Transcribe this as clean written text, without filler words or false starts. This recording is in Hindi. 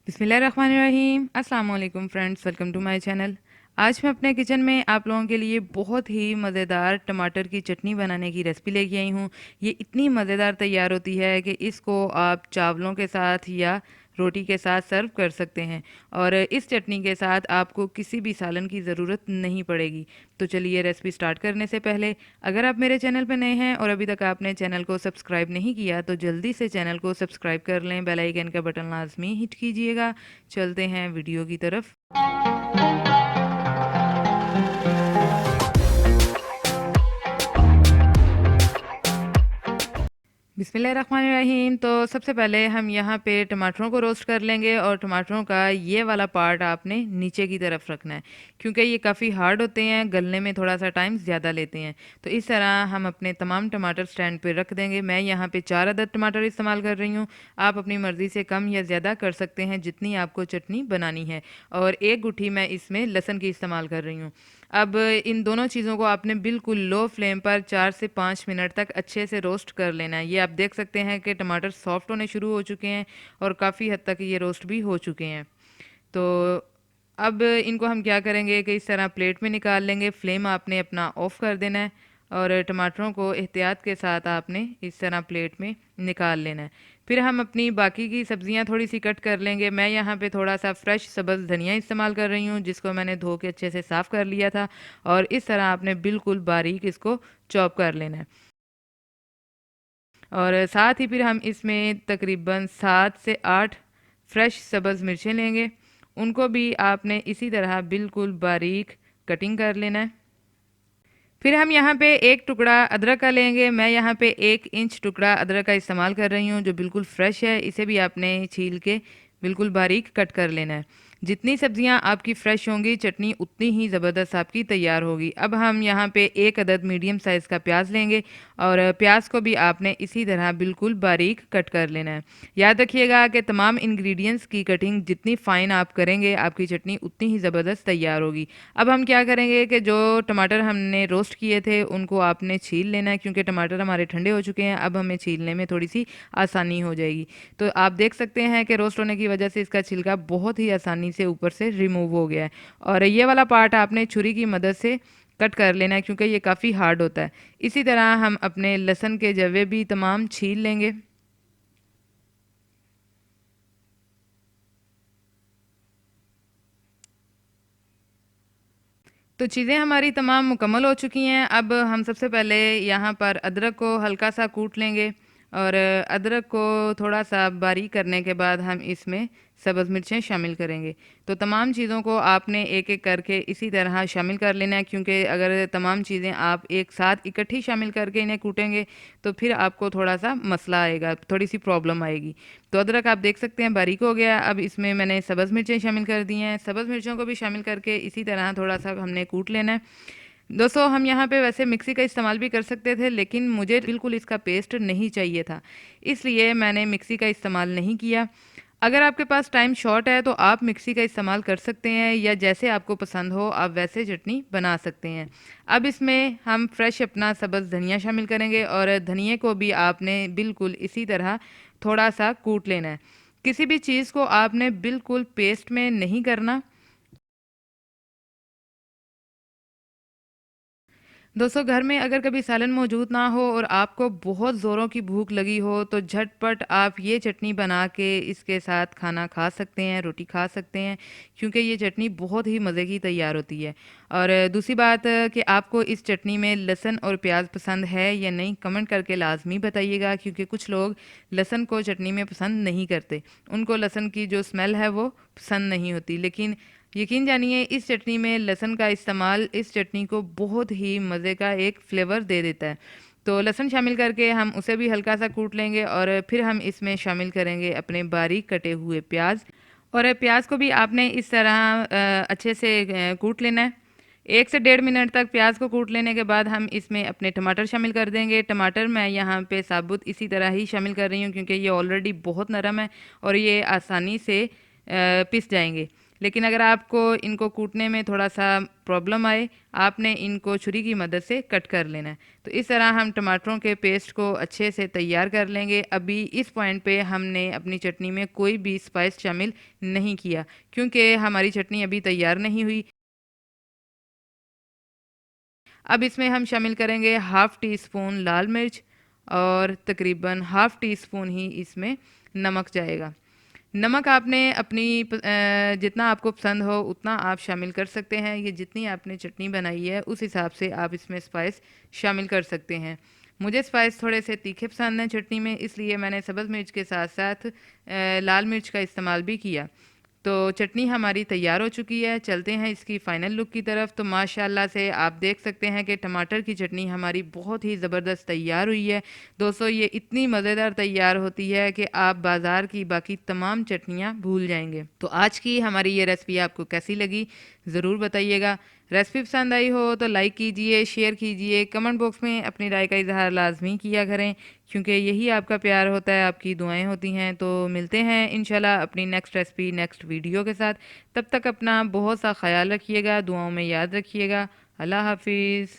बिस्मिल्लाहिर्रहमानिर्रहीम। अस्सलाम वालेकुम friends, welcome to my channel. आज मैं अपने किचन में आप लोगों के लिए बहुत ही मज़ेदार टमाटर की चटनी बनाने की रेसिपी लेके आई हूँ। ये इतनी मज़ेदार तैयार होती है कि इसको आप चावलों के साथ या रोटी के साथ सर्व कर सकते हैं और इस चटनी के साथ आपको किसी भी सालन की ज़रूरत नहीं पड़ेगी। तो चलिए रेसिपी स्टार्ट करने से पहले अगर आप मेरे चैनल पर नए हैं और अभी तक आपने चैनल को सब्सक्राइब नहीं किया तो जल्दी से चैनल को सब्सक्राइब कर लें, बेल आइकन का बटन लाजमी हिट कीजिएगा। चलते हैं वीडियो की तरफ। बिस्मिल्लाहिर्रहमानिर्रहीम। तो सबसे पहले हम यहाँ पे टमाटरों को रोस्ट कर लेंगे और टमाटरों का ये वाला पार्ट आपने नीचे की तरफ रखना है क्योंकि ये काफ़ी हार्ड होते हैं, गलने में थोड़ा सा टाइम ज़्यादा लेते हैं। तो इस तरह हम अपने तमाम टमाटर स्टैंड पे रख देंगे। मैं यहाँ पे 4 अदद टमाटर इस्तेमाल कर रही हूँ। आप अपनी मर्ज़ी से कम या ज़्यादा कर सकते हैं जितनी आपको चटनी बनानी है। और एक गुठी मैं इसमें लहसुन की इस्तेमाल कर रही हूँ। अब इन दोनों चीज़ों को आपने बिल्कुल लो फ्लेम पर 4 से 5 मिनट तक अच्छे से रोस्ट कर लेना है। ये आप देख सकते हैं कि टमाटर सॉफ्ट होने शुरू हो चुके हैं और काफ़ी हद तक ये रोस्ट भी हो चुके हैं। तो अब इनको हम क्या करेंगे कि इस तरह प्लेट में निकाल लेंगे। फ्लेम आपने अपना ऑफ़ कर देना है और टमाटरों को एहतियात के साथ आपने इस तरह प्लेट में निकाल लेना है। फिर हम अपनी बाकी की सब्जियां थोड़ी सी कट कर लेंगे। मैं यहाँ पे थोड़ा सा फ्रेश सब्ज़ धनिया इस्तेमाल कर रही हूँ जिसको मैंने धो के अच्छे से साफ़ कर लिया था और इस तरह आपने बिल्कुल बारीक इसको चॉप कर लेना है। और साथ ही फिर हम इसमें तकरीबन 7 से 8 फ्रेश सब्ज़ मिर्चें लेंगे। उनको भी आपने इसी तरह बिल्कुल बारीक कटिंग कर लेना है। फिर हम यहाँ पे एक टुकड़ा अदरक का लेंगे। मैं यहाँ पे 1 इंच टुकड़ा अदरक का इस्तेमाल कर रही हूँ जो बिल्कुल फ्रेश है। इसे भी आपने छील के बिल्कुल बारीक कट कर लेना है। जितनी सब्जियां आपकी फ़्रेश होंगी चटनी उतनी ही ज़बरदस्त आपकी तैयार होगी। अब हम यहाँ पे 1 अदद मीडियम साइज़ का प्याज लेंगे और प्याज को भी आपने इसी तरह बिल्कुल बारीक कट कर लेना है। याद रखिएगा कि तमाम इंग्रेडिएंट्स की कटिंग जितनी फ़ाइन आप करेंगे आपकी चटनी उतनी ही ज़बरदस्त तैयार होगी। अब हम क्या करेंगे कि जो टमाटर हमने रोस्ट किए थे उनको आपने छील लेना है क्योंकि टमाटर हमारे ठंडे हो चुके हैं। अब हमें छीलने में थोड़ी सी आसानी हो जाएगी। तो आप देख सकते हैं कि रोस्ट होने की वजह से इसका छिलका बहुत ही आसानी से ऊपर से रिमूव हो गया है और ये वाला पार्ट आपने छुरी की मदद से कट कर लेना है क्योंकि ये काफ़ी हार्ड होता है। इसी तरह हम अपने लहसुन के जवे भी तमाम छील लेंगे। तो चीज़ें हमारी तमाम मुकम्मल हो चुकी हैं। अब हम सबसे पहले यहाँ पर अदरक को हल्का सा कूट लेंगे और अदरक को थोड़ा सा बारीक करने के बाद हम इसमें सब्ज़ मिर्चें शामिल करेंगे। तो तमाम चीज़ों को आपने एक एक करके इसी तरह शामिल कर लेना है क्योंकि अगर तमाम चीज़ें आप एक साथ इकट्ठी शामिल करके इन्हें कूटेंगे तो फिर आपको थोड़ा सा मसला आएगा, थोड़ी सी प्रॉब्लम आएगी। तो अदरक आप देख सकते हैं बारीक हो गया। अब इसमें मैंने सब्ज़ मिर्चें शामिल कर दी हैं। सब्ज़ मिर्चों को भी शामिल करके इसी तरह थोड़ा सा हमने कूट लेना है। दोस्तों हम यहाँ पे वैसे मिक्सी का इस्तेमाल भी कर सकते थे लेकिन मुझे बिल्कुल इसका पेस्ट नहीं चाहिए था, इसलिए मैंने मिक्सी का इस्तेमाल नहीं किया। अगर आपके पास टाइम शॉर्ट है तो आप मिक्सी का इस्तेमाल कर सकते हैं या जैसे आपको पसंद हो आप वैसे चटनी बना सकते हैं। अब इसमें हम फ्रेश अपना सब्ज़ धनिया शामिल करेंगे और धनिए को भी आपने बिल्कुल इसी तरह थोड़ा सा कूट लेना है। किसी भी चीज़ को आपने बिल्कुल पेस्ट में नहीं करना। दोस्तों घर में अगर कभी सालन मौजूद ना हो और आपको बहुत ज़ोरों की भूख लगी हो तो झटपट आप ये चटनी बना के इसके साथ खाना खा सकते हैं, रोटी खा सकते हैं क्योंकि ये चटनी बहुत ही मज़े की तैयार होती है। और दूसरी बात कि आपको इस चटनी में लहसुन और प्याज पसंद है या नहीं कमेंट करके लाजमी बताइएगा क्योंकि कुछ लोग लहसुन को चटनी में पसंद नहीं करते, उनको लहसुन की जो स्मेल है वो पसंद नहीं होती। लेकिन यकीन जानिए इस चटनी में लहसुन का इस्तेमाल इस चटनी को बहुत ही मज़े का एक फ्लेवर दे देता है। तो लहसुन शामिल करके हम उसे भी हल्का सा कूट लेंगे और फिर हम इसमें शामिल करेंगे अपने बारीक कटे हुए प्याज। और प्याज को भी आपने इस तरह अच्छे से कूट लेना है। 1 से 1.5 मिनट तक प्याज को कूट लेने के बाद हम इसमें अपने टमाटर शामिल कर देंगे। टमाटर मैं यहाँ पे साबुत इसी तरह ही शामिल कर रही हूँ क्योंकि ये ऑलरेडी बहुत नरम है और ये आसानी से पिस जाएंगे। लेकिन अगर आपको इनको कूटने में थोड़ा सा प्रॉब्लम आए, आपने इनको छुरी की मदद से कट कर लेना है। तो इस तरह हम टमाटरों के पेस्ट को अच्छे से तैयार कर लेंगे। अभी इस पॉइंट पे हमने अपनी चटनी में कोई भी स्पाइस शामिल नहीं किया, क्योंकि हमारी चटनी अभी तैयार नहीं हुई। अब इसमें हम शामिल करेंगे हाफ़ टी स्पून लाल मिर्च और तकरीबन हाफ़ टी स्पून ही इसमें नमक जाएगा। नमक आपने अपनी जितना आपको पसंद हो उतना आप शामिल कर सकते हैं। ये जितनी आपने चटनी बनाई है उस हिसाब से आप इसमें स्पाइस शामिल कर सकते हैं। मुझे स्पाइस थोड़े से तीखे पसंद हैं चटनी में, इसलिए मैंने सब्ज़ मिर्च के साथ साथ लाल मिर्च का इस्तेमाल भी किया। तो चटनी हमारी तैयार हो चुकी है। चलते हैं इसकी फ़ाइनल लुक की तरफ। तो माशाल्लाह से आप देख सकते हैं कि टमाटर की चटनी हमारी बहुत ही ज़बरदस्त तैयार हुई है। दोस्तों, ये इतनी मज़ेदार तैयार होती है कि आप बाज़ार की बाकी तमाम चटनियाँ भूल जाएंगे। तो आज की हमारी ये रेसिपी आपको कैसी लगी ज़रूर बताइएगा। रेसिपी पसंद आई हो तो लाइक कीजिए, शेयर कीजिए, कमेंट बॉक्स में अपनी राय का इजहार लाजमी किया करें, क्योंकि यही आपका प्यार होता है, आपकी दुआएं होती हैं। तो मिलते हैं इंशाल्लाह अपनी नेक्स्ट रेसिपी नेक्स्ट वीडियो के साथ। तब तक अपना बहुत सा ख्याल रखिएगा, दुआओं में याद रखिएगा। अल्लाह हाफिज़।